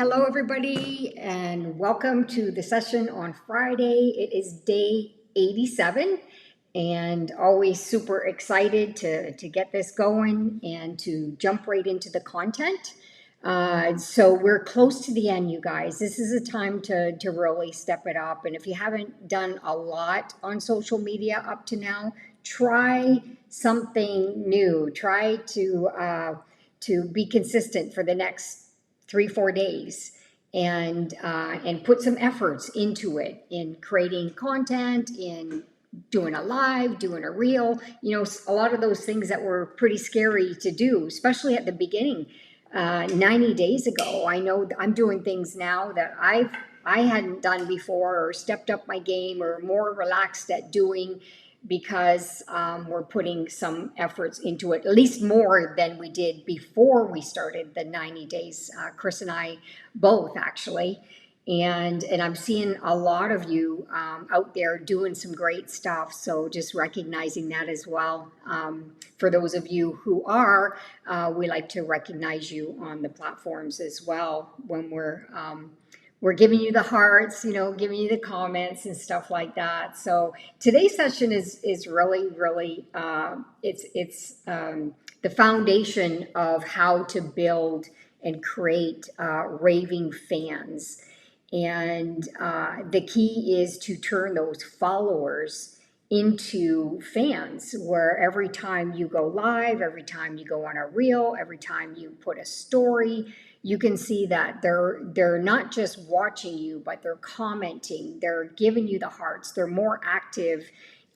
hello everybody, and welcome to the session on Friday. It is day 87, and always super excited to get this going and to jump right into the content. So we're close to the end, you guys. This is a time to really step it up. And if you haven't done a lot on social media up to now, try something new. Try to be consistent for the next 3-4 days and put some efforts into it in creating content, in doing a live, doing a reel, a lot of those things that were pretty scary to do, especially at the beginning. 90 days ago, I know I'm doing things now that I hadn't done before, or stepped up my game, or more relaxed at doing, because we're putting some efforts into it, at least more than we did before we started the 90 days. Chris and I both, actually. And I'm seeing a lot of you out there doing some great stuff. So just recognizing that as well. For those of you who are, we like to recognize you on the platforms as well when we're giving you the hearts, giving you the comments and stuff like that. So today's session is really it's the foundation of how to build and create raving fans. And the key is to turn those followers into fans, where every time you go live, every time you go on a reel, every time you put a story, you can see that they're not just watching you, but they're commenting, they're giving you the hearts, they're more active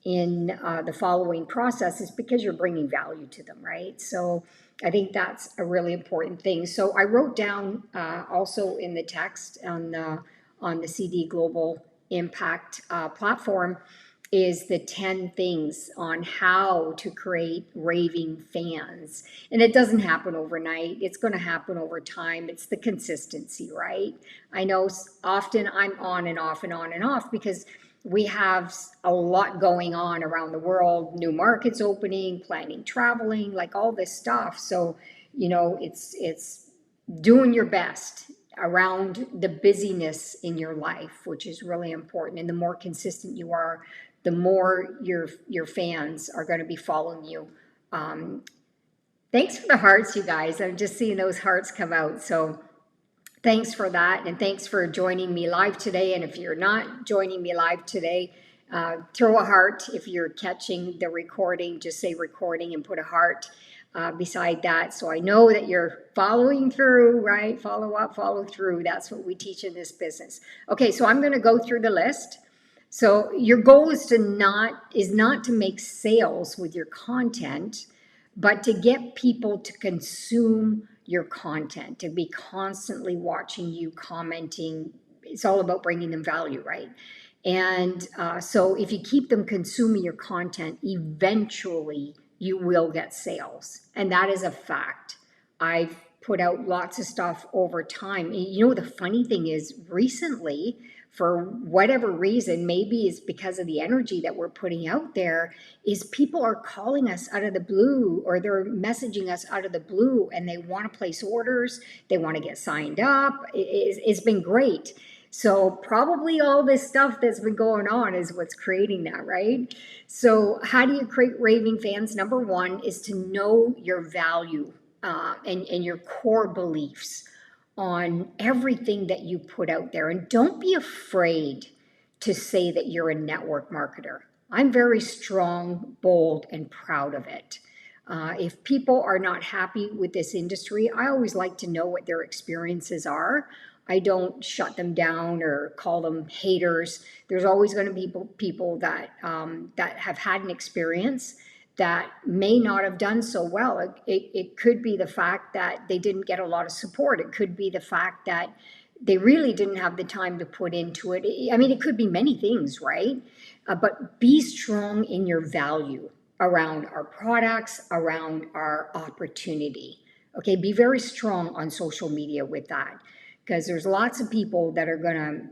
in the following processes because you're bringing value to them, right? So I think that's a really important thing. So I wrote down also in the text on the CD Global Impact platform is the 10 things on how to create raving fans. And it doesn't happen overnight. It's going to happen over time. It's the consistency, right? I know often I'm on and off and on and off because we have a lot going on around the world, new markets opening, planning, traveling, like all this stuff. So, it's doing your best around the busyness in your life, which is really important. And the more consistent you are, the more your fans are going to be following you. Thanks for the hearts, you guys. I'm just seeing those hearts come out. So thanks for that, and thanks for joining me live today. And if you're not joining me live today, throw a heart. If you're catching the recording, just say recording and put a heart beside that, so I know that you're following through, right? Follow up, follow through. That's what we teach in this business. Okay, so I'm going to go through the list. So your goal is not to make sales with your content, but to get people to consume your content, to be constantly watching you, commenting. It's all about bringing them value, right? And so if you keep them consuming your content, eventually you will get sales. And that is a fact. I've put out lots of stuff over time. The funny thing is, recently, for whatever reason, maybe it's because of the energy that we're putting out there, is people are calling us out of the blue, or they're messaging us out of the blue, and they want to place orders, they want to get signed up. It's been great. So probably all this stuff that's been going on is what's creating that, right? So how do you create raving fans? Number one is to know your value and your core beliefs on everything that you put out there. And don't be afraid to say that you're a network marketer. I'm very strong, bold, and proud of it. If people are not happy with this industry, I always like to know what their experiences are. I don't shut them down or call them haters. There's always going to be people that have had an experience that may not have done so well. It could be the fact that they didn't get a lot of support. It could be the fact that they really didn't have the time to put into it. I mean, it could be many things, right? But be strong in your value around our products, around our opportunity. Okay, be very strong on social media with that, because there's lots of people that are going to,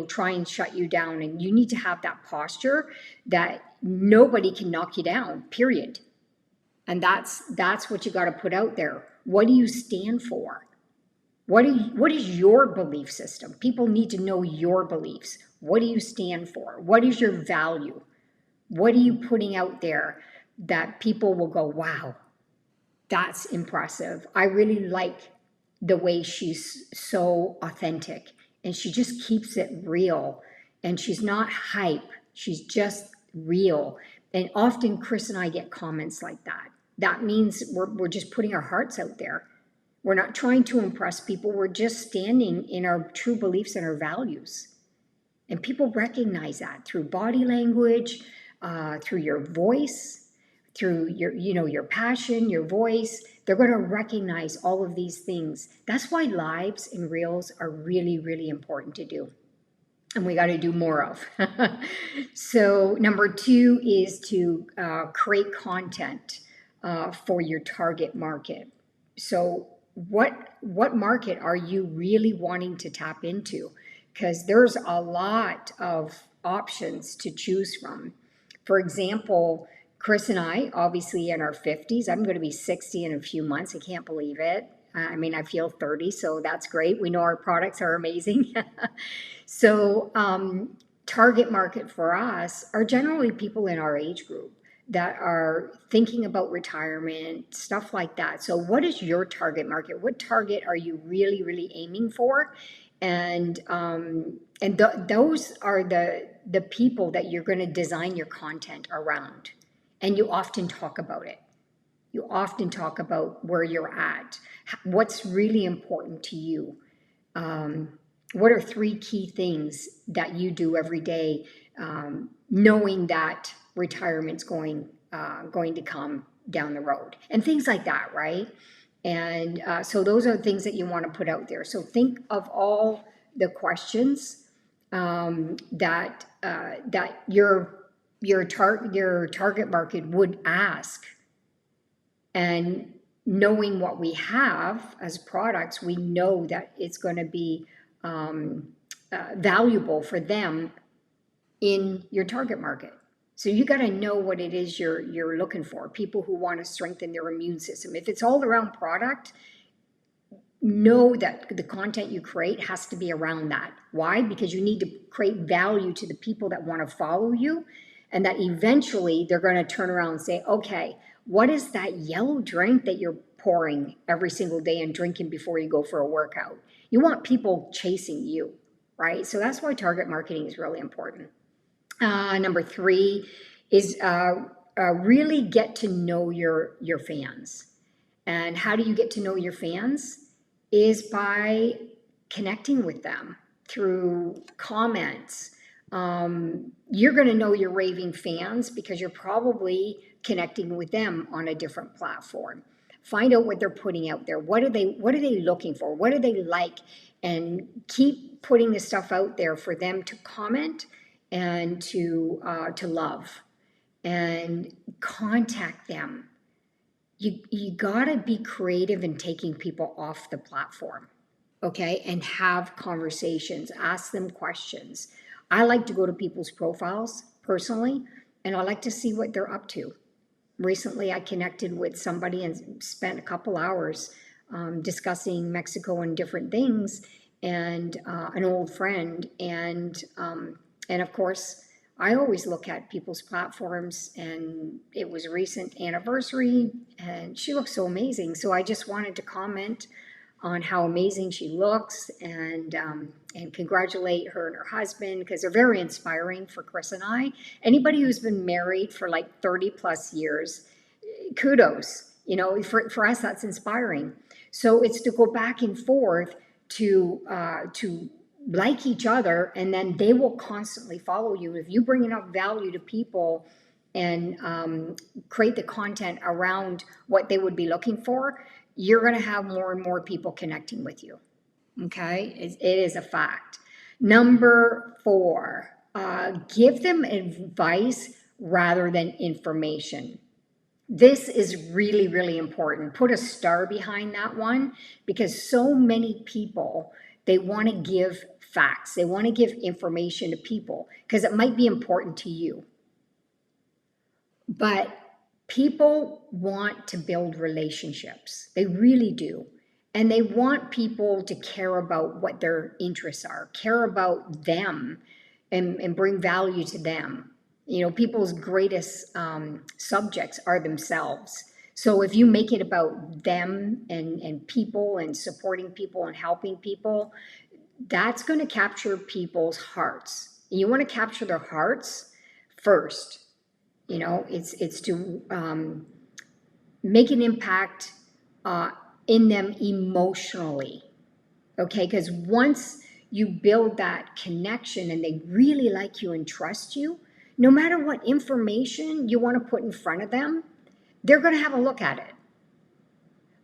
try and shut you down. And you need to have that posture that nobody can knock you down, period. And that's what you got to put out there. What do you stand for? What is your belief system? People need to know your beliefs. What do you stand for? What is your value? What are you putting out there that people will go, wow, that's impressive. I really like the way she's so authentic and she just keeps it real and she's not hype. She's just real. And often Chris and I get comments like that. That means we're just putting our hearts out there. We're not trying to impress people. We're just standing in our true beliefs and our values. And people recognize that through body language, through your voice, through your passion, your voice. They're going to recognize all of these things. That's why lives and reels are really, really important to do. And we got to do more of. So number 2 is to create content for your target market. So what market are you really wanting to tap into? Because there's a lot of options to choose from. For example, Chris and I, obviously in our 50s, I'm going to be 60 in a few months. I can't believe it. I mean, I feel 30, so that's great. We know our products are amazing. So, target market for us are generally people in our age group that are thinking about retirement, stuff like that. So, what is your target market? What target are you really, really aiming for? And those are the people that you're going to design your content around. And you often talk about it. You often talk about where you're at, what's really important to you. What are 3 key things that you do every day, knowing that retirement's going to come down the road, and things like that, right? And so those are the things that you want to put out there. So think of all the questions that your target market would ask, and knowing what we have as products, we know that it's going to be valuable for them in your target market. So you got to know what it is you're looking for. People who want to strengthen their immune system. If it's all around product, know that the content you create has to be around that. Why? Because you need to create value to the people that want to follow you, and that eventually they're going to turn around and say, okay, what is that yellow drink that you're pouring every single day and drinking before you go for a workout? You want people chasing you, right? So that's why target marketing is really important. Number 3 is really get to know your fans. And how do you get to know your fans? Is by connecting with them through comments. You're going to know your raving fans because you're probably connecting with them on a different platform. Find out what they're putting out there. What are they looking for? What do they like? And keep putting the stuff out there for them to comment and to love, and contact them. You gotta be creative in taking people off the platform, okay, and have conversations, ask them questions. I like to go to people's profiles personally, and I like to see what they're up to. Recently, I connected with somebody and spent a couple hours discussing Mexico and different things, and an old friend, and of course, I always look at people's platforms, and it was a recent anniversary, and she looks so amazing. So I just wanted to comment on how amazing she looks, and congratulate her and her husband, because they're very inspiring for Chris and I. Anybody who's been married for like 30 plus years, kudos. For us, that's inspiring. So it's to go back and forth to like each other, and then they will constantly follow you. If you bring enough value to people and create the content around what they would be looking for, you're going to have more and more people connecting with you. Okay, it is a fact. Number 4, give them advice rather than information. This is really, really important. Put a star behind that one, because so many people, they want to give facts. They want to give information to people because it might be important to you. But people want to build relationships. They really do. And they want people to care about what their interests are, care about them, and bring value to them. You know, people's greatest subjects are themselves. So if you make it about them and people and supporting people and helping people, that's going to capture people's hearts. You want to capture their hearts first. You know, it's to make an impact uh, in them emotionally. Okay, because once you build that connection and they really like you and trust you, no matter what information you want to put in front of them, they're going to have a look at it.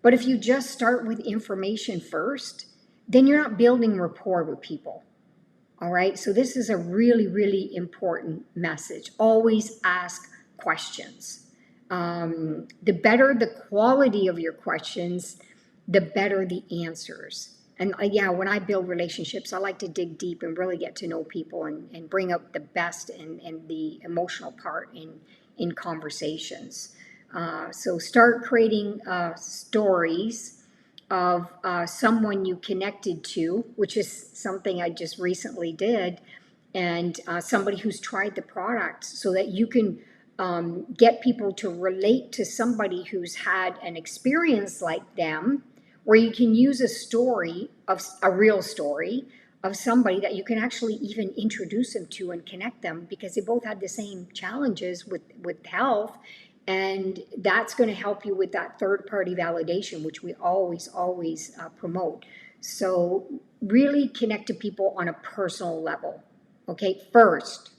But if you just start with information first, then you're not building rapport with people. All right, so this is a really, really important message. Always ask questions. The better the quality of your questions, the better the answers. And yeah, when I build relationships, I like to dig deep and really get to know people and bring out the best and the emotional part in conversations. So start creating stories of someone you connected to, which is something I just recently did, and somebody who's tried the product so that you can get people to relate to somebody who's had an experience like them, where you can use a story of a real story of somebody that you can actually even introduce them to and connect them, because they both had the same challenges with health. And that's going to help you with that third party validation, which we always promote. So really connect to people on a personal level, okay, first.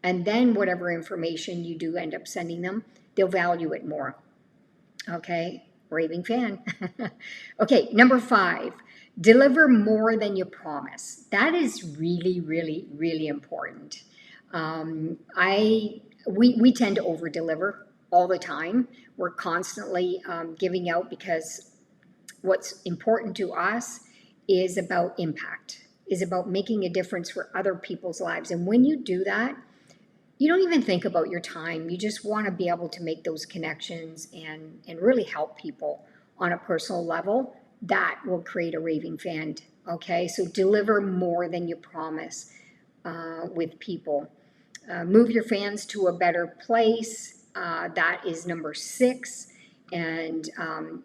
And then whatever information you do end up sending them, they'll value it more. Okay, raving fan. Okay, number 5, deliver more than you promise. That is really, really, really important. We tend to over deliver all the time. We're constantly giving out, because what's important to us is about impact, is about making a difference for other people's lives. And when you do that, you don't even think about your time. You just want to be able to make those connections and really help people on a personal level. That will create a raving fan. Okay, so deliver more than you promise with people. Move your fans to a better place. That is number 6. And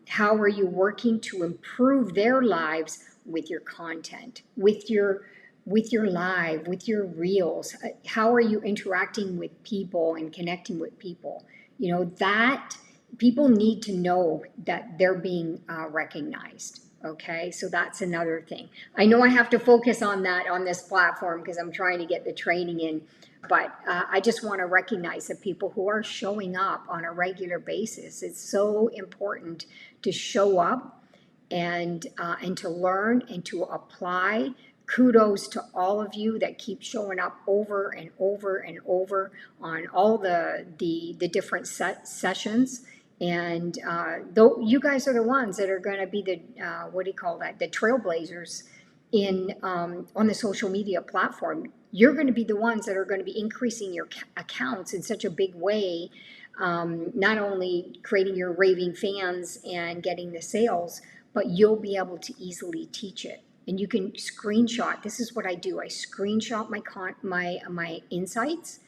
how are you working to improve their lives with your content, with your live, with your reels? How are you interacting with people and connecting with people? You know, that people need to know that they're being recognized. Okay, so that's another thing. I know I have to focus on that on this platform because I'm trying to get the training in, but I just want to recognize the people who are showing up on a regular basis. It's so important to show up and to learn and to apply. Kudos to all of you that keep showing up over and over and over on all the different sessions. And though you guys are the ones that are going to be the what do you call that? The trailblazers in on the social media platform. You're going to be the ones that are going to be increasing your accounts in such a big way. Not only creating your raving fans and getting the sales, but you'll be able to easily teach it. And you can screenshot. This is what I do. I screenshot my insights,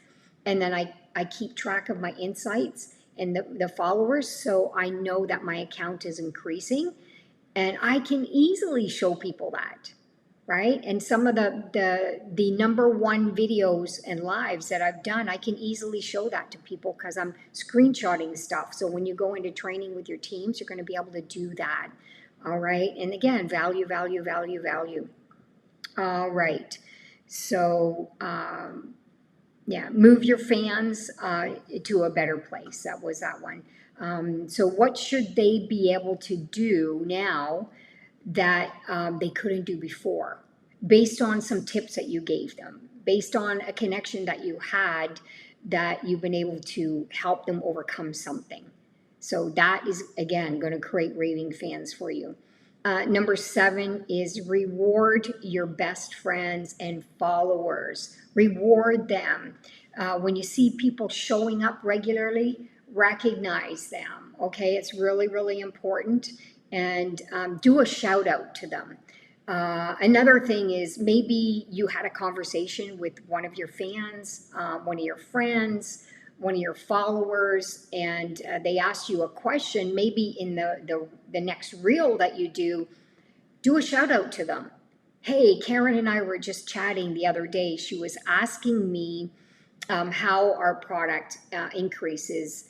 and then I keep track of my insights and the followers, so I know that my account is increasing, and I can easily show people that, right? And some of the number one videos and lives that I've done, I can easily show that to people because I'm screenshotting stuff. So when you go into training with your teams, you're going to be able to do that. All right. And again, value, value, value, value. All right. So, yeah, move your fans to a better place. That was that one. So what should they be able to do now that they couldn't do before, based on some tips that you gave them, based on a connection that you had, that you've been able to help them overcome something? So that is, again, going to create raving fans for you. Number 7 is reward your best friends and followers. Reward them. When you see people showing up regularly, recognize them. Okay, it's really, really important. and do a shout out to them. Another thing is maybe you had a conversation with one of your fans, one of your friends, one of your followers, and they asked you a question. Maybe in the next reel that you do a shout out to them. Hey, Karen and I were just chatting the other day. She was asking me how our product increases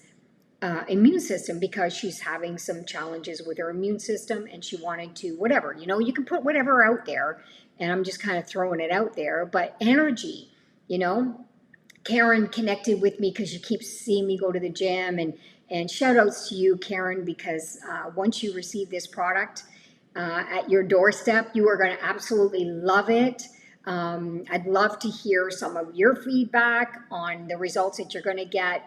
immune system because she's having some challenges with her immune system and she wanted to, whatever, you can put whatever out there. And I'm just kind of throwing it out there, but energy, you know, Karen connected with me because she keeps seeing me go to the gym, and shout outs to you, Karen, because once you receive this product at your doorstep, you are going to absolutely love it. I'd love to hear some of your feedback on the results that you're going to get,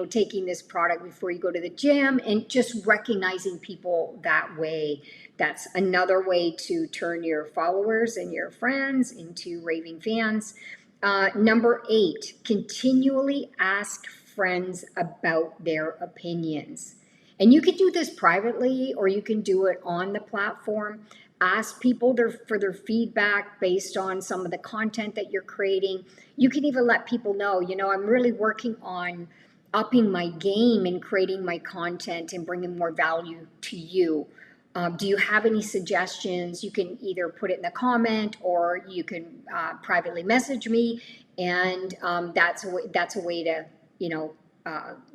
taking this product before you go to the gym and just recognizing people that way. That's another way to turn your followers and your friends into raving fans. Number 8, continually ask friends about their opinions. And you can do this privately or you can do it on the platform. Ask people for their feedback based on some of the content that you're creating. You can even let people know, I'm really working on upping my game and creating my content and bringing more value to you. Do you have any suggestions? You can either put it in the comment or you can privately message me, and that's a way to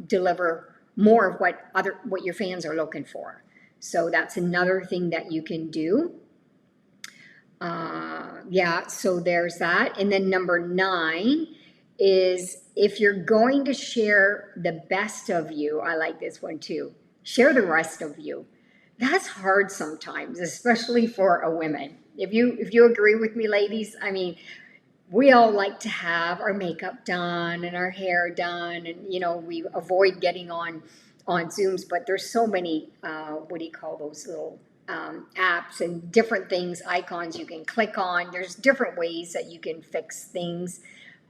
deliver more of what your fans are looking for. So that's another thing that you can do. So there's that. And then number 9 is, if you're going to share the best of you, I like this one too, share the rest of you. That's hard sometimes, especially for a woman. If you agree with me, ladies, I mean, we all like to have our makeup done and our hair done, and we avoid getting on Zooms, but there's so many what do you call those little apps and different things, icons you can click on. There's different ways that you can fix things,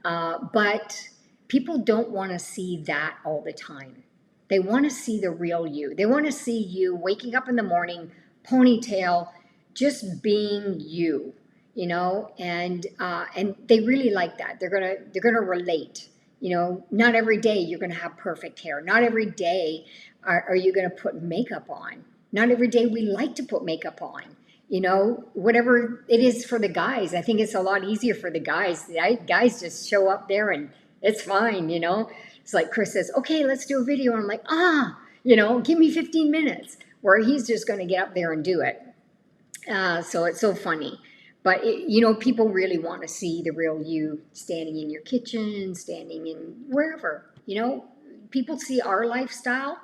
but people don't want to see that all the time. They want to see the real you. They want to see you waking up in the morning, ponytail, just being you, and they really like that. They're gonna relate. Not every day you're gonna have perfect hair. Not every day are you gonna put makeup on. Not every day we like to put makeup on. Whatever it is for the guys. I think it's a lot easier for the guys. The guys just show up there and it's fine. It's like Chris says, okay, let's do a video. And I'm like, give me 15 minutes. Where he's just going to get up there and do it. So it's so funny. But, people really want to see the real you standing in your kitchen, standing in wherever. People see our lifestyle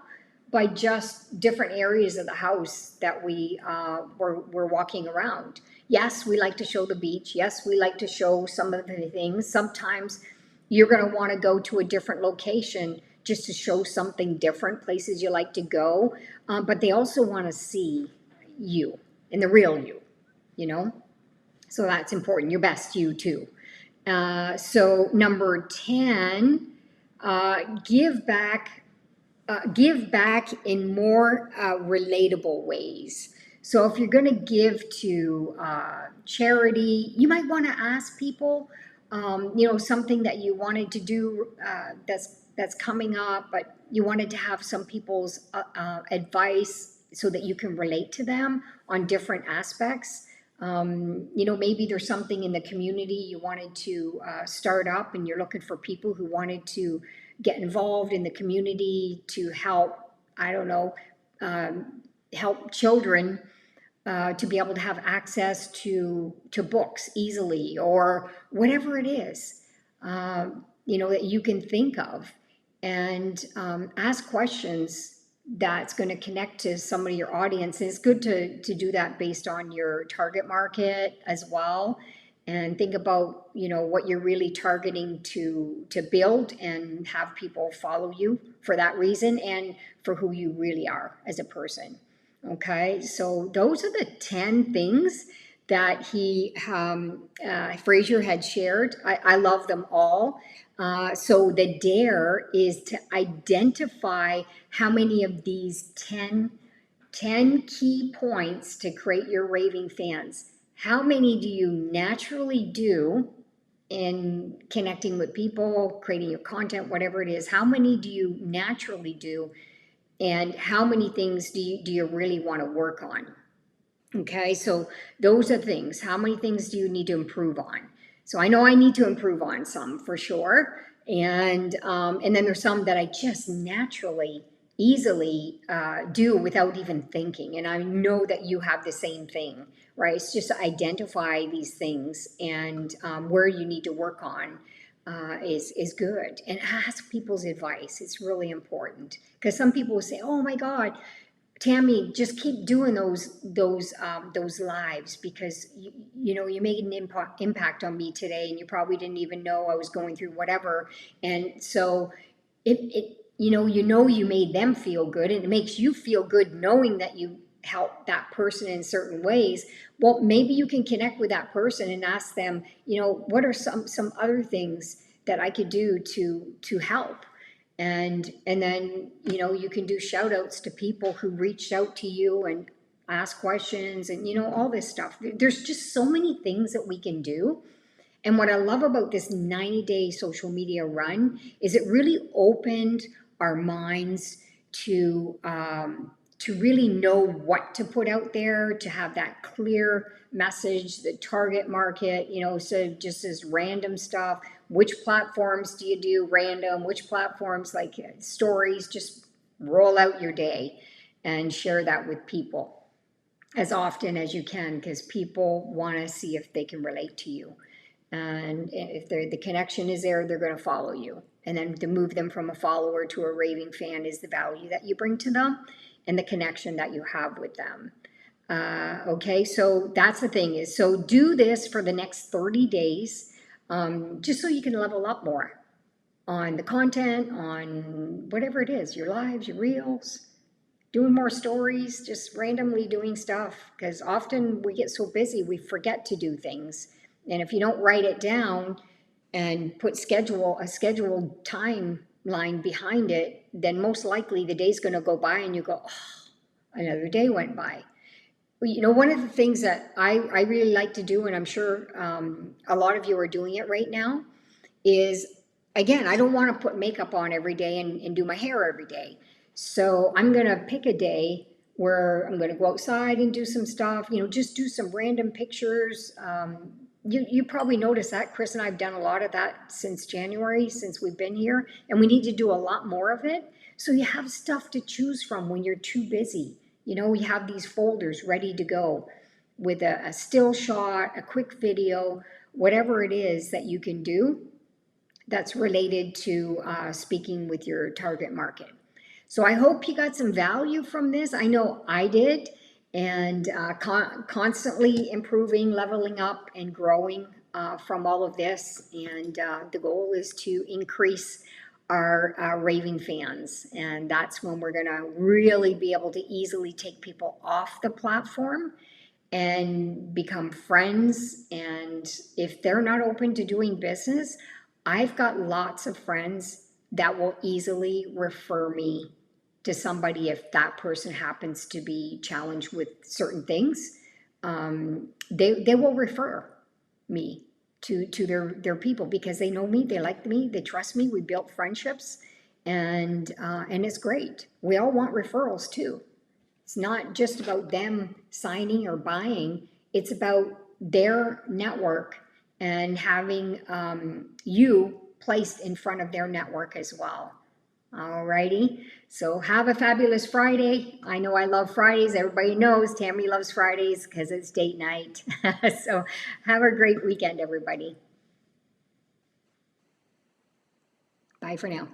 by just different areas of the house that we're walking around. Yes, we like to show the beach. Yes, we like to show some of the things. Sometimes you're going to want to go to a different location just to show something different, places you like to go. But they also want to see you and the real you. So that's important, your best you too. So number 10, give back in more relatable ways. So if you're going to give to charity, you might want to ask people, something that you wanted to do that's coming up, but you wanted to have some people's advice so that you can relate to them on different aspects. Maybe there's something in the community you wanted to start up and you're looking for people who wanted to get involved in the community to help, I don't know, help children to be able to have access to books easily, or whatever it is, that you can think of, and ask questions that's going to connect to some of your audience. And it's good to do that based on your target market as well, and think about what you're really targeting to build and have people follow you for that reason and for who you really are as a person. Okay, so those are the 10 things that Fraser had shared. I love them all. So the dare is to identify how many of these 10 10 key points to create your raving fans. How many do you naturally do in connecting with people, creating your content, whatever it is? How many do you naturally do? And how many things do you really want to work on? Okay, so those are things. How many things do you need to improve on? So I know I need to improve on some for sure, and then there's some that I just naturally, easily do without even thinking. And I know that you have the same thing, right? It's just to identify these things and where you need to work on. Is good, and ask people's advice. It's really important because some people will say, "Oh my God, Tammy, just keep doing those lives because you made an impact on me today, and you probably didn't even know I was going through whatever." And so it you made them feel good, and it makes you feel good knowing that you helped that person in certain ways. Well, maybe you can connect with that person and ask them, what are some other things that I could do to help. And then you can do shout outs to people who reached out to you and ask questions and all this stuff. There's just so many things that we can do. And what I love about this 90-day social media run is it really opened our minds to really know what to put out there, to have that clear message, the target market, so just as random stuff. Which platforms do you do random? Which platforms, like stories, just roll out your day and share that with people as often as you can, because people want to see if they can relate to you. And if the connection is there, they're going to follow you. And then to move them from a follower to a raving fan is the value that you bring to them and the connection that you have with them. Okay, so that's the thing is, so do this for the next 30 days, just so you can level up more on the content, on whatever it is, your lives, your reels, doing more stories, just randomly doing stuff. Because often we get so busy, we forget to do things. And if you don't write it down and put a scheduled timeline behind it, then most likely the day's going to go by and you go, oh, another day went by. One of the things that I really like to do, and I'm sure a lot of you are doing it right now, is, again, I don't want to put makeup on every day and do my hair every day. So I'm going to pick a day where I'm going to go outside and do some stuff, just do some random pictures. You probably noticed that Chris and I have done a lot of that since January, since we've been here, and we need to do a lot more of it. So you have stuff to choose from when you're too busy. We have these folders ready to go with a still shot, a quick video, whatever it is that you can do that's related to speaking with your target market. So I hope you got some value from this. I know I did, and constantly improving, leveling up, and growing from all of this. And the goal is to increase our raving fans, and that's when we're going to really be able to easily take people off the platform and become friends. And if they're not open to doing business, I've got lots of friends that will easily refer me to somebody if that person happens to be challenged with certain things. They will refer me to their people because they know me, they like me, they trust me. We built friendships, and it's great. We all want referrals too. It's not just about them signing or buying. It's about their network and having you placed in front of their network as well. Alrighty, so have a fabulous Friday. I know I love Fridays. Everybody knows Tammy loves Fridays because it's date night. So have a great weekend, everybody. Bye for now.